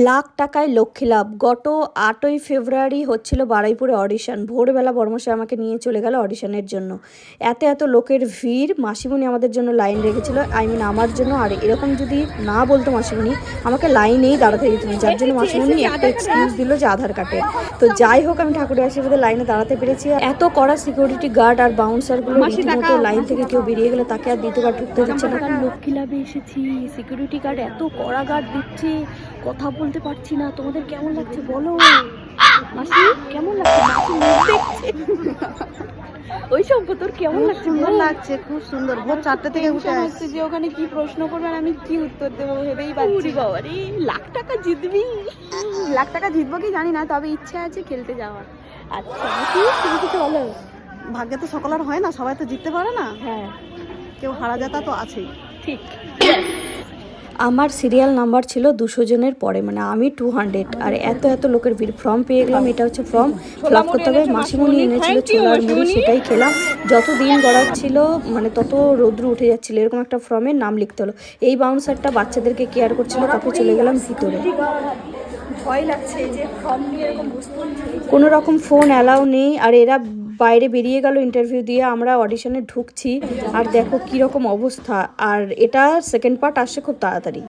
লাখ টাকায় লক্ষ্মী লাভ। গত 8ই ফেব্রুয়ারি হচ্ছিল বারুইপুরে অডিশন। ভোরবেলা বর্মশাই আমাকে নিয়ে চলে গেল অডিশনের জন্য। এত লোকের ভিড়। মাসিমণি আমাদের জন্য লাইন রেখেছিল, আমার জন্য। আর এরকম যদি না বলতো মাসিমণি, আমাকে লাইনেই দাঁড়াতে দিত না, যার জন্য মাসিমণি একটা এক্সকিউজ দিল যে আধার কার্ডের। তো যাই হোক, আমি ঠাকুরের আশীর্বাদে লাইনে দাঁড়াতে পেরেছি। এত কড়া সিকিউরিটি গার্ড আর বাউন্সারগুলো রীতিমতো লাইন থেকে কেউ বেরিয়ে গেলে তাকে আর দ্বিতীয়বার ঢুকতে দিচ্ছে না। লক্ষ্মী লাভে এসেছি, সিকিউরিটি গার্ড এত কড়া গার্ড দিচ্ছে, কথা বলতে পারছি না। তোমাদের কেমন লাগছে বলো মাসি, কেমন লাগছে? মাসি মুখ দেখছে। ওই সব তোর কেমন লাগছে? সুন্দর লাগছে, খুব সুন্দর। ভোর 4টে থেকে উঠে আসছে যে ওখানে কি প্রশ্ন করবে আর আমি কি উত্তর দেবো ভেবেই পাচ্ছি। বাবা রে, লাখ টাকা জিতবি। লাখ টাকা জিতবো কি জানি না, তবে ইচ্ছা আছে খেলতে যাওয়ার। আচ্ছা মাসি, তুমি কিছু বলো। ভাগ্যে তো সকলের হয় না, সবাই তো জিততে পারে না। হ্যাঁ, কেউ হারা জেতা তো আছেই। ঠিক। আমার সিরিয়াল নাম্বার ছিল 200 জনের পরে, মানে আমি 200। আর এত লোকের ভিড়। ফর্ম পেয়ে গেলাম, এটা হচ্ছে ফর্ম, ফিল আপ করতে হবে। মাসিমণি এনেছিল ছোলার মুড়ি, সেটাই খেলাম। যত দিন গড়াচ্ছিল মানে তত রৌদ্র উঠে যাচ্ছিল। এরকম একটা ফর্মে নাম লিখতে হলো। এই বাউন্সারটা বাচ্চাদেরকে কেয়ার করছিল, তারপর চলে গেলাম ভিতরে। ভয় লাগছে যে ফর্ম নিয়ে এরকম বসতে, কোনো রকম ফোন অ্যালাউ নেই। আর এরা বাইরে বেরিয়ে গেল ইন্টারভিউ দিয়ে, আমরা অডিশনে ঢুকছি। আর দেখো কীরকম অবস্থা। আর এটা সেকেন্ড পার্ট আসছে খুব তাড়াতাড়ি।